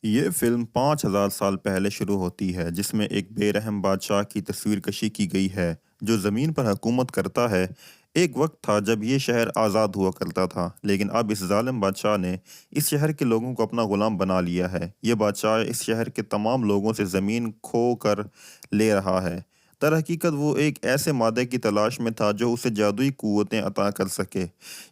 یہ فلم 5000 سال پہلے شروع ہوتی ہے جس میں ایک بے رحم بادشاہ کی تصویر کشی کی گئی ہے جو زمین پر حکومت کرتا ہے۔ ایک وقت تھا جب یہ شہر آزاد ہوا کرتا تھا، لیکن اب اس ظالم بادشاہ نے اس شہر کے لوگوں کو اپنا غلام بنا لیا ہے۔ یہ بادشاہ اس شہر کے تمام لوگوں سے زمین کھو کر لے رہا ہے۔ در حقیقت وہ ایک ایسے مادے کی تلاش میں تھا جو اسے جادوئی قوتیں عطا کر سکے۔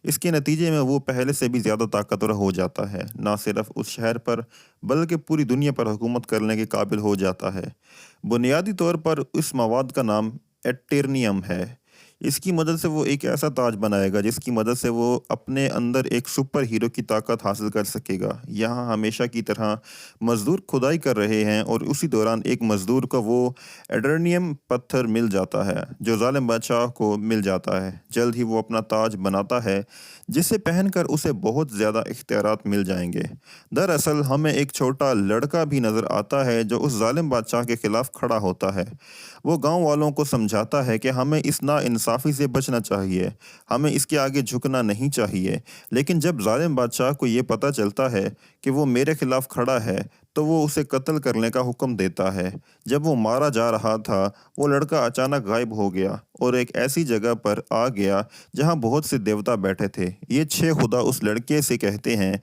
اس کے نتیجے میں وہ پہلے سے بھی زیادہ طاقتور ہو جاتا ہے، نہ صرف اس شہر پر بلکہ پوری دنیا پر حکومت کرنے کے قابل ہو جاتا ہے۔ بنیادی طور پر اس مواد کا نام ایٹرنیم ہے۔ اس کی مدد سے وہ ایک ایسا تاج بنائے گا جس کی مدد سے وہ اپنے اندر ایک سپر ہیرو کی طاقت حاصل کر سکے گا۔ یہاں ہمیشہ کی طرح مزدور کھدائی کر رہے ہیں اور اسی دوران ایک مزدور کو وہ ایٹرنیم پتھر مل جاتا ہے جو ظالم بادشاہ کو مل جاتا ہے۔ جلد ہی وہ اپنا تاج بناتا ہے جسے پہن کر اسے بہت زیادہ اختیارات مل جائیں گے۔ دراصل ہمیں ایک چھوٹا لڑکا بھی نظر آتا ہے جو اس ظالم بادشاہ کے خلاف کھڑا ہوتا ہے۔ وہ گاؤں والوں کو سمجھاتا ہے کہ ہمیں اس ناانصافی سے بچنا چاہیے، ہمیں اس کے آگے جھکنا نہیں چاہیے۔ لیکن جب ظالم بادشاہ کو یہ پتہ چلتا ہے کہ وہ میرے خلاف کھڑا ہے تو وہ اسے قتل کرنے کا حکم دیتا ہے۔ جب وہ مارا جا رہا تھا وہ لڑکا اچانک غائب ہو گیا اور ایک ایسی جگہ پر آ گیا جہاں بہت سے دیوتا بیٹھے تھے۔ یہ 6 خدا اس لڑکے سے کہتے ہیں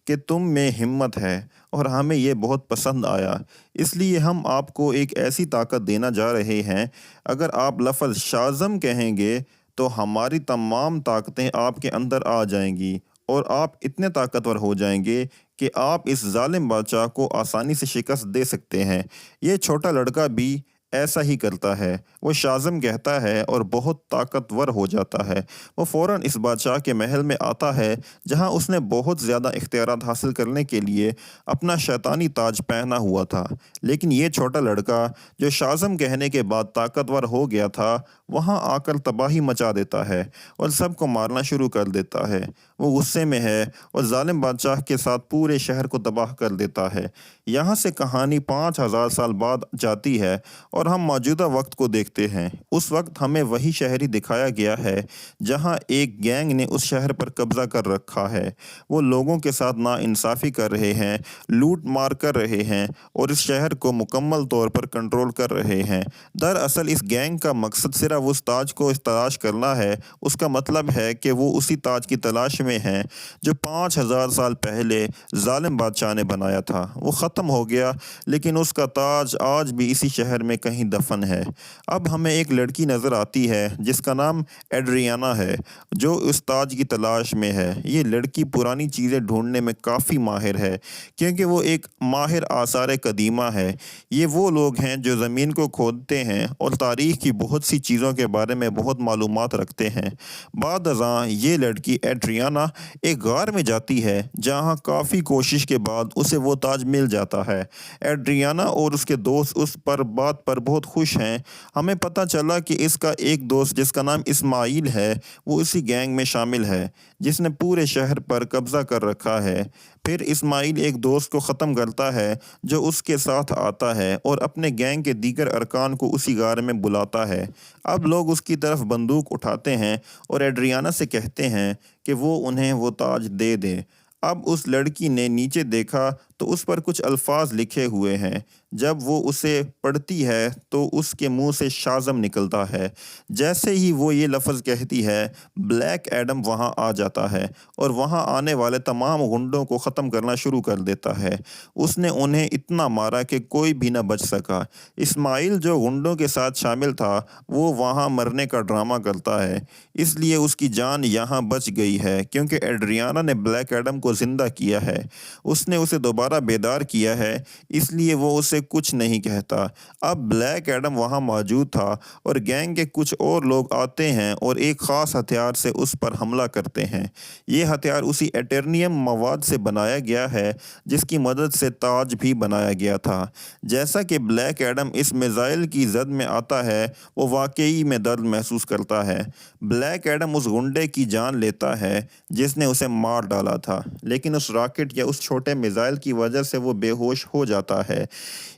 کہ تم میں ہمت ہے اور ہمیں یہ بہت پسند آیا، اس لیے ہم آپ کو ایک ایسی طاقت دینا جا رہے ہیں، اگر آپ لفظ شازم کہیں گے تو ہماری تمام طاقتیں آپ کے اندر آ جائیں گی اور آپ اتنے طاقتور ہو جائیں گے کہ آپ اس ظالم بادشاہ کو آسانی سے شکست دے سکتے ہیں۔ یہ چھوٹا لڑکا بھی ایسا ہی کرتا ہے، وہ شازم کہتا ہے اور بہت طاقتور ہو جاتا ہے۔ وہ فوراً اس بادشاہ کے محل میں آتا ہے جہاں اس نے بہت زیادہ اختیارات حاصل کرنے کے لیے اپنا شیطانی تاج پہنا ہوا تھا۔ لیکن یہ چھوٹا لڑکا جو شازم کہنے کے بعد طاقتور ہو گیا تھا وہاں آ کر تباہی مچا دیتا ہے اور سب کو مارنا شروع کر دیتا ہے۔ وہ غصے میں ہے اور ظالم بادشاہ کے ساتھ پورے شہر کو تباہ کر دیتا ہے۔ یہاں سے کہانی 5000 سال بعد جاتی ہے اور ہم موجودہ وقت کو دیکھتے ہیں۔ اس وقت ہمیں وہی شہری دکھایا گیا ہے جہاں ایک گینگ نے اس شہر پر قبضہ کر رکھا ہے۔ وہ لوگوں کے ساتھ ناانصافی کر رہے ہیں، لوٹ مار کر رہے ہیں اور اس شہر کو مکمل طور پر کنٹرول کر رہے ہیں۔ دراصل اس گینگ کا مقصد صرف اس تاج کو تلاش کرنا ہے۔ اس کا مطلب ہے کہ وہ اسی تاج کی تلاش میں ہیں جو 5000 سال پہلے ظالم بادشاہ نے بنایا تھا۔ وہ ختم ہو گیا لیکن اس کا تاج آج بھی اسی شہر میں کہیں دفن ہے۔ اب ہمیں ایک لڑکی نظر آتی ہے جس کا نام ایڈریانا ہے جو اس تاج کی تلاش میں ہے۔ یہ لڑکی پرانی چیزیں ڈھونڈنے میں کافی ماہر ہے کیونکہ وہ ایک ماہر آثار قدیمہ ہے۔ یہ وہ لوگ ہیں جو زمین کو کھودتے ہیں اور تاریخ کی بہت سی چیزوں کے بارے میں بہت معلومات رکھتے ہیں۔ بعد ازاں یہ لڑکی ایڈریانا ایک غار میں جاتی ہے جہاں کافی کوشش کے بعد اسے وہ تاج مل جاتا ہے۔ ایڈریانا اور اس کے دوست اس بات پر بہت خوش ہیں۔ ہمیں پتہ چلا کہ اس کا ایک دوست جس کا نام اسماعیل ہے وہ اسی گینگ میں شامل ہے جس نے پورے شہر پر قبضہ کر رکھا ہے۔ پھر اسماعیل ایک دوست کو ختم کرتا ہے جو اس کے ساتھ آتا ہے اور اپنے گینگ کے دیگر ارکان کو اسی غار میں بلاتا ہے۔ اب لوگ اس کی طرف بندوق اٹھاتے ہیں اور ایڈریانا سے کہتے ہیں کہ وہ انہیں وہ تاج دے دیں۔ اب اس لڑکی نے نیچے دیکھا تو اس پر کچھ الفاظ لکھے ہوئے ہیں۔ جب وہ اسے پڑھتی ہے تو اس کے منہ سے شازم نکلتا ہے۔ جیسے ہی وہ یہ لفظ کہتی ہے بلیک ایڈم وہاں آ جاتا ہے اور وہاں آنے والے تمام غنڈوں کو ختم کرنا شروع کر دیتا ہے۔ اس نے انہیں اتنا مارا کہ کوئی بھی نہ بچ سکا۔ اسماعیل جو غنڈوں کے ساتھ شامل تھا وہ وہاں مرنے کا ڈرامہ کرتا ہے، اس لیے اس کی جان یہاں بچ گئی ہے کیونکہ ایڈریانا نے بلیک ایڈم کو زندہ کیا ہے۔ اس نے اسے دوبارہ بیدار کیا ہے، اس لیے وہ اسے کچھ نہیں کہتا۔ اب بلیک ایڈم وہاں موجود تھا اور گینگ کے کچھ اور لوگ آتے ہیں اور ایک خاص ہتھیار سے اس پر حملہ کرتے ہیں۔ یہ ہتھیار اسی ایٹرنیم مواد سے بنایا گیا ہے جس کی مدد سے تاج بھی بنایا گیا تھا۔ جیسا کہ بلیک ایڈم اس میزائل کی زد میں آتا ہے وہ واقعی میں درد محسوس کرتا ہے۔ بلیک ایڈم اس غنڈے کی جان لیتا ہے جس نے اسے مار ڈالا تھا، لیکن اس راکٹ یا اس چھوٹے میزائل کی وجہ سے وہ بے ہوش ہو جاتا ہے۔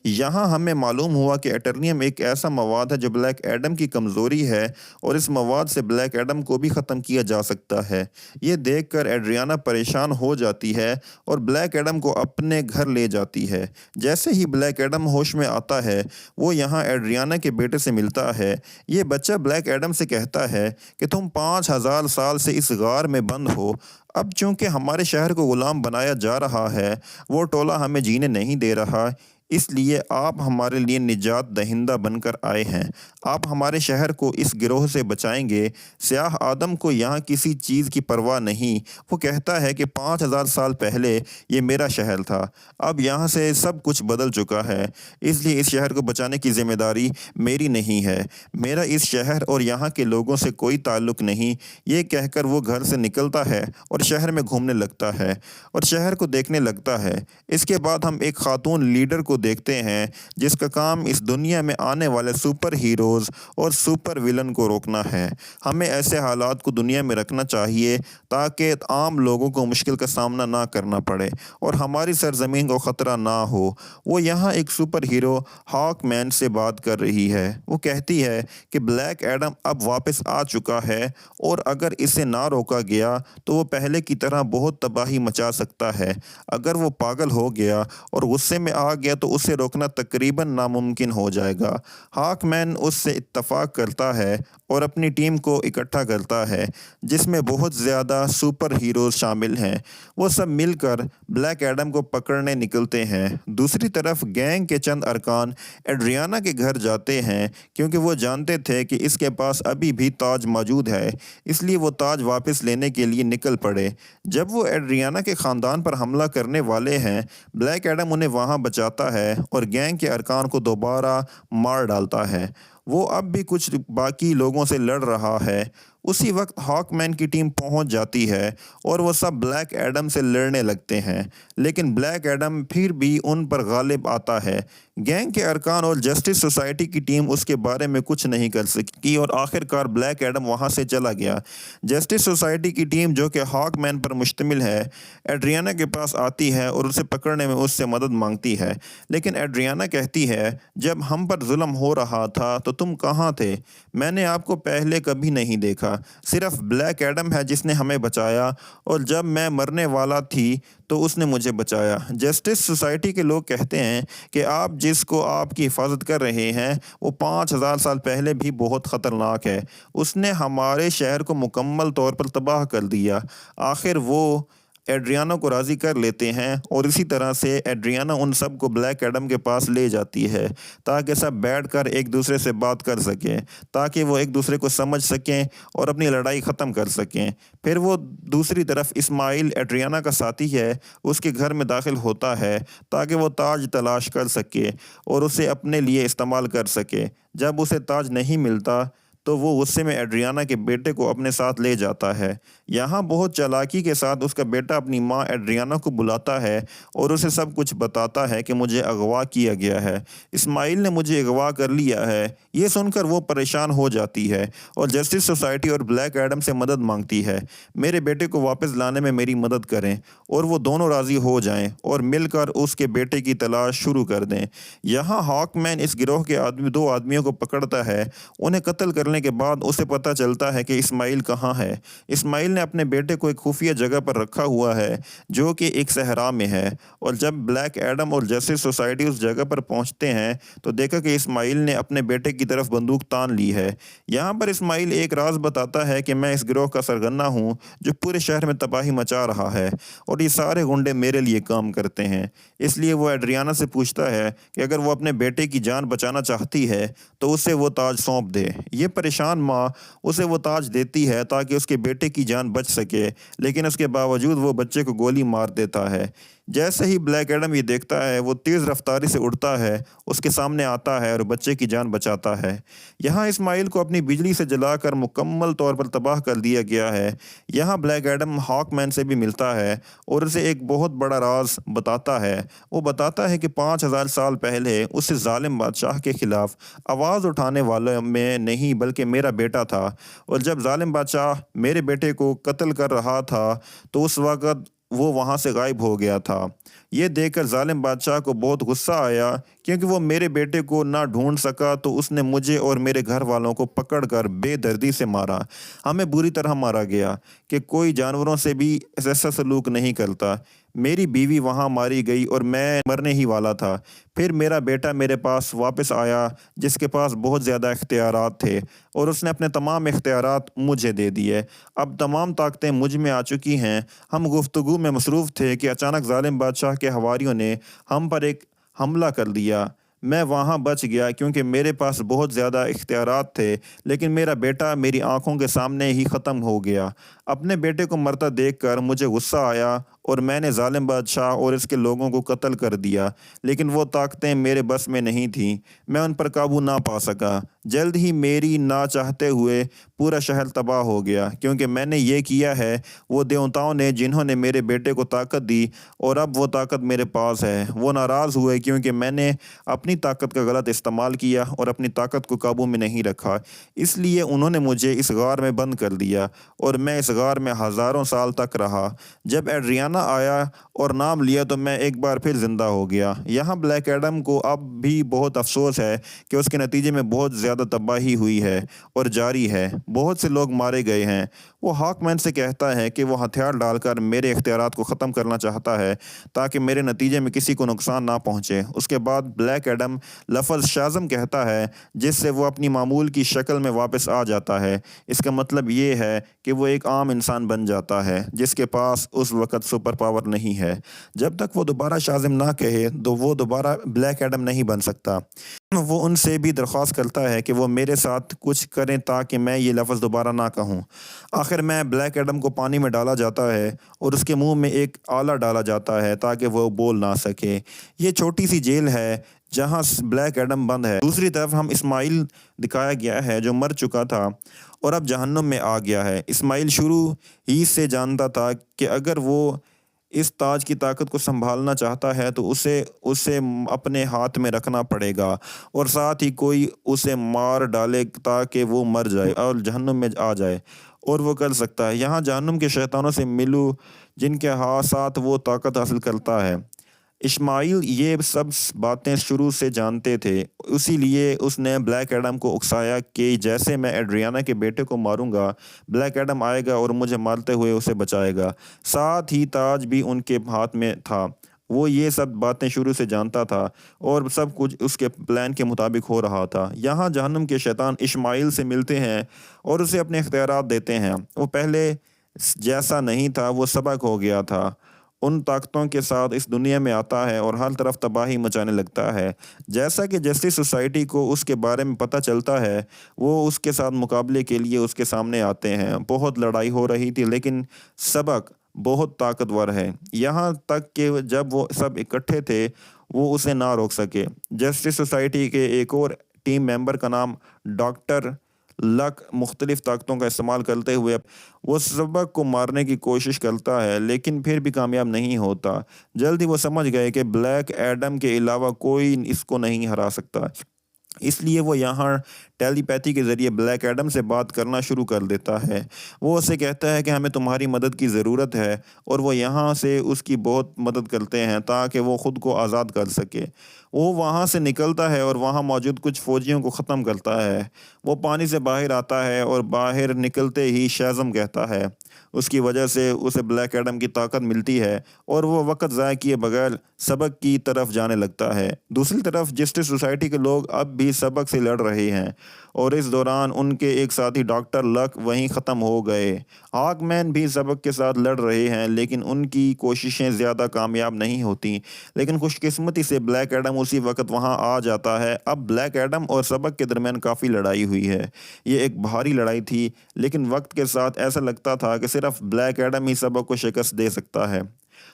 یہاں ہمیں معلوم ہوا کہ ایٹرنیم ایک ایسا مواد ہے جو بلیک ایڈم کی کمزوری ہے اور اس مواد سے بلیک ایڈم کو بھی ختم کیا جا سکتا ہے۔ یہ دیکھ کر ایڈریانا پریشان ہو جاتی ہے اور بلیک ایڈم کو اپنے گھر لے جاتی ہے۔ جیسے ہی بلیک ایڈم ہوش میں آتا ہے وہ یہاں ایڈریانا کے بیٹے سے ملتا ہے۔ یہ بچہ بلیک ایڈم سے کہتا ہے کہ تم 5000 سال سے اس غار میں بند ہو۔ اب چونکہ ہمارے شہر کو غلام بنایا جا رہا ہے، وہ ٹولہ ہمیں جینے نہیں دے رہا، اس لیے آپ ہمارے لیے نجات دہندہ بن کر آئے ہیں۔ آپ ہمارے شہر کو اس گروہ سے بچائیں گے۔ سیاہ آدم کو یہاں کسی چیز کی پرواہ نہیں۔ وہ کہتا ہے کہ 5000 سال پہلے یہ میرا شہر تھا، اب یہاں سے سب کچھ بدل چکا ہے، اس لیے اس شہر کو بچانے کی ذمہ داری میری نہیں ہے۔ میرا اس شہر اور یہاں کے لوگوں سے کوئی تعلق نہیں۔ یہ کہہ کر وہ گھر سے نکلتا ہے اور شہر میں گھومنے لگتا ہے اور شہر کو دیکھنے لگتا ہے۔ اس کے بعد ہم ایک خاتون لیڈر کو دیکھتے ہیں جس کا کام اس دنیا میں آنے والے سپر ہیروز اور سپر ویلن کو روکنا ہے۔ ہمیں ایسے حالات کو دنیا میں رکھنا چاہیے تاکہ عام لوگوں کو مشکل کا سامنا نہ کرنا پڑے اور ہماری سرزمین کو خطرہ نہ ہو۔ وہ یہاں ایک سپر ہیرو ہاک مین سے بات کر رہی ہے۔ وہ کہتی ہے کہ بلیک ایڈم اب واپس آ چکا ہے اور اگر اسے نہ روکا گیا تو وہ پہلے کی طرح بہت تباہی مچا سکتا ہے۔ اگر وہ پاگل ہو گیا اور غصے میں آ گیا تو اسے روکنا تقریباً ناممکن ہو جائے گا۔ ہاک مین اس سے اتفاق کرتا ہے اور اپنی ٹیم کو اکٹھا کرتا ہے جس میں بہت زیادہ سپر ہیروز شامل ہیں۔ وہ سب مل کر بلیک ایڈم کو پکڑنے نکلتے ہیں۔ دوسری طرف گینگ کے چند ارکان ایڈریانا کے گھر جاتے ہیں کیونکہ وہ جانتے تھے کہ اس کے پاس ابھی بھی تاج موجود ہے، اس لیے وہ تاج واپس لینے کے لیے نکل پڑے۔ جب وہ ایڈریانا کے خاندان پر حملہ کرنے والے ہیں، بلیک ایڈم انہیں وہاں بچاتا ہے اور گینگ کے ارکان کو دوبارہ مار ڈالتا ہے۔ وہ اب بھی کچھ باقی لوگوں سے لڑ رہا ہے۔ اسی وقت ہاک مین کی ٹیم پہنچ جاتی ہے اور وہ سب بلیک ایڈم سے لڑنے لگتے ہیں، لیکن بلیک ایڈم پھر بھی ان پر غالب آتا ہے۔ گینگ کے ارکان اور جسٹس سوسائٹی کی ٹیم اس کے بارے میں کچھ نہیں کر سکی اور آخر کار بلیک ایڈم وہاں سے چلا گیا۔ جسٹس سوسائٹی کی ٹیم جو کہ ہاک مین پر مشتمل ہے، ایڈریانا کے پاس آتی ہے اور اسے پکڑنے میں اس سے مدد مانگتی ہے، لیکن ایڈریانا کہتی ہے جب ہم پر ظلم ہو رہا تھا تو تم کہاں تھے؟ میں نے آپ کو پہلے کبھی نہیں دیکھا، صرف بلیک ایڈم ہے جس نے ہمیں بچایا اور جب میں مرنے والا تھی تو اس نے مجھے بچایا۔ جسٹس سوسائٹی کے لوگ کہتے ہیں کہ آپ جس کو آپ کی حفاظت کر رہے ہیں وہ 5000 سال پہلے بھی بہت خطرناک ہے۔ اس نے ہمارے شہر کو مکمل طور پر تباہ کر دیا۔ آخر وہ ایڈریانا کو راضی کر لیتے ہیں اور اسی طرح سے ایڈریانا ان سب کو بلیک ایڈم کے پاس لے جاتی ہے تاکہ سب بیٹھ کر ایک دوسرے سے بات کر سکیں، تاکہ وہ ایک دوسرے کو سمجھ سکیں اور اپنی لڑائی ختم کر سکیں۔ پھر وہ دوسری طرف اسماعیل ایڈریانا کا ساتھی ہے، اس کے گھر میں داخل ہوتا ہے تاکہ وہ تاج تلاش کر سکے اور اسے اپنے لیے استعمال کر سکے۔ جب اسے تاج نہیں ملتا تو وہ غصے میں ایڈریانا کے بیٹے کو اپنے ساتھ لے جاتا ہے۔ یہاں بہت چالاکی کے ساتھ اس کا بیٹا اپنی ماں ایڈریانا کو بلاتا ہے اور اسے سب کچھ بتاتا ہے کہ مجھے اغوا کیا گیا ہے، اسماعیل نے مجھے اغوا کر لیا ہے۔ یہ سن کر وہ پریشان ہو جاتی ہے اور جسٹس سوسائٹی اور بلیک ایڈم سے مدد مانگتی ہے، میرے بیٹے کو واپس لانے میں میری مدد کریں، اور وہ دونوں راضی ہو جائیں اور مل کر اس کے بیٹے کی تلاش شروع کر دیں۔ یہاں ہاک مین اس گروہ کے دو آدمیوں کو پکڑتا ہے۔ انہیں قتل کرنے کے بعد اسے پتہ چلتا ہے کہ اسماعیل کہاں ہے۔ اسماعیل نے اپنے بیٹے کو ایک خفیہ جگہ پر رکھا ہوا ہے جو کہ ایک صحرا میں ہے، اور جب بلیک ایڈم اور جسٹس سوسائٹی اس جگہ پر پہنچتے ہیں تو دیکھا کہ اسماعیل نے اپنے بیٹے کی طرف بندوق تان لی ہے۔ یہاں پر اسماعیل ایک راز بتاتا ہے کہ میں اس گروہ کا سرغنہ ہوں جو پورے شہر میں تباہی مچا رہا ہے اور یہ سارے گنڈے میرے لیے کام کرتے ہیں۔ اس لیے وہ ایڈریانا سے پوچھتا ہے کہ اگر وہ اپنے بیٹے کی جان بچانا چاہتی ہے تو اسے وہ تاج سونپ دے۔ یہ پریشان ماں اسے وہ تاج دیتی ہے تاکہ اس کے بیٹے کی جان بچ سکے، لیکن اس کے باوجود وہ بچے کو گولی مار دیتا ہے۔ جیسے ہی بلیک ایڈم یہ دیکھتا ہے وہ تیز رفتاری سے اڑتا ہے، اس کے سامنے آتا ہے اور بچے کی جان بچاتا ہے۔ یہاں اسماعیل کو اپنی بجلی سے جلا کر مکمل طور پر تباہ کر دیا گیا ہے۔ یہاں بلیک ایڈم ہاک مین سے بھی ملتا ہے اور اسے ایک بہت بڑا راز بتاتا ہے۔ وہ بتاتا ہے کہ 5000 سال پہلے اس ظالم بادشاہ کے خلاف آواز اٹھانے والا میں نہیں بلکہ میرا بیٹا تھا، اور جب ظالم بادشاہ میرے بیٹے کو قتل کر رہا تھا تو اس وقت وہ وہاں سے غائب ہو گیا تھا۔ یہ دیکھ کر ظالم بادشاہ کو بہت غصہ آیا، کیونکہ وہ میرے بیٹے کو نہ ڈھونڈ سکا تو اس نے مجھے اور میرے گھر والوں کو پکڑ کر بے دردی سے مارا۔ ہمیں بری طرح مارا گیا کہ کوئی جانوروں سے بھی ایسا سلوک نہیں کرتا۔ میری بیوی وہاں ماری گئی اور میں مرنے ہی والا تھا۔ پھر میرا بیٹا میرے پاس واپس آیا، جس کے پاس بہت زیادہ اختیارات تھے، اور اس نے اپنے تمام اختیارات مجھے دے دیے۔ اب تمام طاقتیں مجھ میں آ چکی ہیں۔ ہم گفتگو میں مصروف تھے کہ اچانک ظالم بادشاہ کے حواریوں نے ہم پر ایک حملہ کر دیا۔ میں وہاں بچ گیا کیونکہ میرے پاس بہت زیادہ اختیارات تھے، لیکن میرا بیٹا میری آنکھوں کے سامنے ہی ختم ہو گیا۔ اپنے بیٹے کو مرتا دیکھ کر مجھے غصہ آیا اور میں نے ظالم بادشاہ اور اس کے لوگوں کو قتل کر دیا، لیکن وہ طاقتیں میرے بس میں نہیں تھیں۔ میں ان پر قابو نہ پا سکا۔ جلد ہی میری نہ چاہتے ہوئے پورا شہر تباہ ہو گیا، کیونکہ میں نے یہ کیا ہے وہ دیوتاؤں نے جنہوں نے میرے بیٹے کو طاقت دی، اور اب وہ طاقت میرے پاس ہے۔ وہ ناراض ہوئے کیونکہ میں نے اپنی طاقت کا غلط استعمال کیا اور اپنی طاقت کو قابو میں نہیں رکھا، اس لیے انہوں نے مجھے اس غار میں بند کر دیا، اور میں اس غار میں ہزاروں سال تک رہا۔ جب ایڈریانا آیا اور نام لیا تو میں ایک بار پھر زندہ ہو گیا۔ یہاں بلیک ایڈم کو اب بھی بہت افسوس ہے کہ اس کے نتیجے میں بہت زیادہ تباہی ہوئی ہے اور جاری ہے۔ بہت سے لوگ مارے گئے ہیں۔ وہ ہاک مین سے کہتا ہے کہ وہ ہتھیار ڈال کر میرے اختیارات کو ختم کرنا چاہتا ہے تاکہ میرے نتیجے میں کسی کو نقصان نہ پہنچے۔ اس کے بعد بلیک ایڈم لفظ شازم کہتا ہے، جس سے وہ اپنی معمول کی شکل میں واپس آ جاتا ہے۔ اس کا مطلب یہ ہے کہ وہ ایک عام انسان بن جاتا ہے جس کے پاس اس وقت سپر پاور نہیں ہے۔ جب تک وہ دوبارہ شازم نہ کہے تو وہ دوبارہ بلیک ایڈم نہیں بن سکتا۔ وہ ان سے بھی درخواست کرتا ہے کہ وہ میرے ساتھ کچھ کریں تاکہ میں یہ لفظ دوبارہ نہ کہوں۔ آخر میں بلیک ایڈم کو پانی میں ڈالا جاتا ہے اور اس کے منہ میں ایک آلہ ڈالا جاتا ہے تاکہ وہ بول نہ سکے۔ یہ چھوٹی سی جیل ہے جہاں بلیک ایڈم بند ہے۔ دوسری طرف ہم اسماعیل دکھایا گیا ہے جو مر چکا تھا اور اب جہنم میں آ گیا ہے۔ اسماعیل شروع ہی سے جانتا تھا کہ اگر وہ اس تاج کی طاقت کو سنبھالنا چاہتا ہے تو اسے اپنے ہاتھ میں رکھنا پڑے گا، اور ساتھ ہی کوئی اسے مار ڈالے تاکہ وہ مر جائے اور جہنم میں آ جائے، اور وہ کر سکتا ہے۔ یہاں جہنم کے شیطانوں سے ملو جن کے ساتھ وہ طاقت حاصل کرتا ہے۔ اسماعیل یہ سب باتیں شروع سے جانتے تھے، اسی لیے اس نے بلیک ایڈم کو اکسایا کہ جیسے میں ایڈریانا کے بیٹے کو ماروں گا، بلیک ایڈم آئے گا اور مجھے مارتے ہوئے اسے بچائے گا۔ ساتھ ہی تاج بھی ان کے ہاتھ میں تھا۔ وہ یہ سب باتیں شروع سے جانتا تھا اور سب کچھ اس کے پلان کے مطابق ہو رہا تھا۔ یہاں جہنم کے شیطان اسماعیل سے ملتے ہیں اور اسے اپنے اختیارات دیتے ہیں۔ وہ پہلے جیسا نہیں تھا، وہ سبق ہو گیا تھا۔ ان طاقتوں کے ساتھ اس دنیا میں آتا ہے اور ہر طرف تباہی مچانے لگتا ہے۔ جیسا کہ جسٹس سوسائٹی کو اس کے بارے میں پتہ چلتا ہے، وہ اس کے ساتھ مقابلے کے لیے اس کے سامنے آتے ہیں۔ بہت لڑائی ہو رہی تھی، لیکن سبق بہت طاقتور ہے، یہاں تک کہ جب وہ سب اکٹھے تھے وہ اسے نہ روک سکے۔ جسٹس سوسائٹی کے ایک اور ٹیم ممبر کا نام ڈاکٹر لک مختلف طاقتوں کا استعمال کرتے ہوئے وہ سبق کو مارنے کی کوشش کرتا ہے، لیکن پھر بھی کامیاب نہیں ہوتا۔ جلد ہی وہ سمجھ گئے کہ بلیک ایڈم کے علاوہ کوئی اس کو نہیں ہرا سکتا، اس لیے وہ یہاں ٹیلی پیتھی کے ذریعے بلیک ایڈم سے بات کرنا شروع کر دیتا ہے۔ وہ اسے کہتا ہے کہ ہمیں تمہاری مدد کی ضرورت ہے، اور وہ یہاں سے اس کی بہت مدد کرتے ہیں تاکہ وہ خود کو آزاد کر سکے۔ وہ وہاں سے نکلتا ہے اور وہاں موجود کچھ فوجیوں کو ختم کرتا ہے۔ وہ پانی سے باہر آتا ہے اور باہر نکلتے ہی شازم کہتا ہے۔ اس کی وجہ سے اسے بلیک ایڈم کی طاقت ملتی ہے اور وہ وقت ضائع کیے بغیر سبق کی طرف جانے لگتا ہے۔ دوسری طرف جسٹس سوسائٹی کے لوگ اب بھی سبق سے لڑ رہے ہیں، اور اس دوران ان کے ایک ساتھی ڈاکٹر لک وہیں ختم ہو گئے۔ ہاک مین بھی سبق کے ساتھ لڑ رہے ہیں، لیکن ان کی کوششیں زیادہ کامیاب نہیں ہوتی۔ لیکن خوش قسمتی سے بلیک ایڈم اسی وقت وہاں آ جاتا ہے۔ اب بلیک ایڈم اور سبق کے درمیان کافی لڑائی ہوئی ہے۔ یہ ایک بھاری لڑائی تھی، لیکن وقت کے ساتھ ایسا لگتا تھا کہ صرف بلیک ایڈم ہی سبق کو شکست دے سکتا ہے۔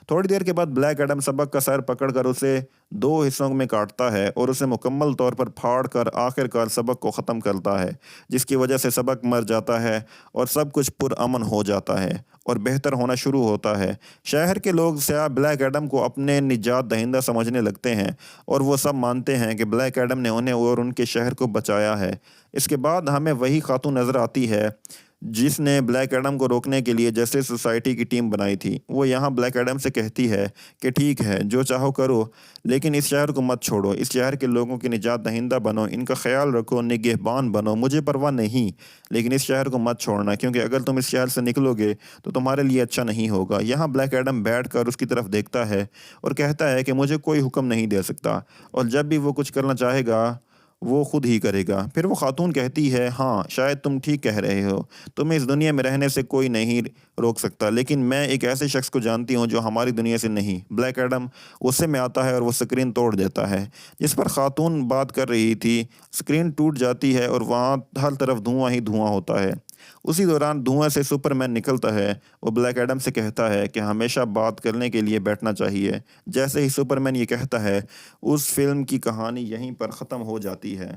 تھوڑی دیر کے بعد بلیک ایڈم سبق کا سر پکڑ کر اسے 2 حصوں میں کاٹتا ہے اور اسے مکمل طور پر پھاڑ کر آخر کار سبق کو ختم کرتا ہے، جس کی وجہ سے سبق مر جاتا ہے اور سب کچھ پرامن ہو جاتا ہے اور بہتر ہونا شروع ہوتا ہے۔ شہر کے لوگ سیاہ بلیک ایڈم کو اپنے نجات دہندہ سمجھنے لگتے ہیں، اور وہ سب مانتے ہیں کہ بلیک ایڈم نے انہیں اور ان کے شہر کو بچایا ہے۔ اس کے بعد ہمیں وہی خاتون نظر آتی ہے جس نے بلیک ایڈم کو روکنے کے لیے جسٹس سوسائٹی کی ٹیم بنائی تھی، وہ یہاں بلیک ایڈم سے کہتی ہے کہ ٹھیک ہے، جو چاہو کرو، لیکن اس شہر کو مت چھوڑو، اس شہر کے لوگوں کی نجات دہندہ بنو، ان کا خیال رکھو، نگہبان بنو، مجھے پرواہ نہیں، لیکن اس شہر کو مت چھوڑنا، کیونکہ اگر تم اس شہر سے نکلو گے تو تمہارے لیے اچھا نہیں ہوگا۔ یہاں بلیک ایڈم بیٹھ کر اس کی طرف دیکھتا ہے اور کہتا ہے کہ مجھے کوئی حکم نہیں دے سکتا، اور جب بھی وہ کچھ کرنا چاہے گا وہ خود ہی کرے گا۔ پھر وہ خاتون کہتی ہے، ہاں شاید تم ٹھیک کہہ رہے ہو، تمہیں اس دنیا میں رہنے سے کوئی نہیں روک سکتا، لیکن میں ایک ایسے شخص کو جانتی ہوں جو ہماری دنیا سے نہیں۔ بلیک ایڈم غصے میں آتا ہے اور وہ سکرین توڑ دیتا ہے جس پر خاتون بات کر رہی تھی۔ سکرین ٹوٹ جاتی ہے اور وہاں ہر طرف دھواں ہی دھواں ہوتا ہے۔ اسی دوران دھواں سے سپرمین نکلتا ہے۔ وہ بلیک ایڈم سے کہتا ہے کہ ہمیشہ بات کرنے کے لیے بیٹھنا چاہیے۔ جیسے ہی سپرمین یہ کہتا ہے، اس فلم کی کہانی یہیں پر ختم ہو جاتی ہے۔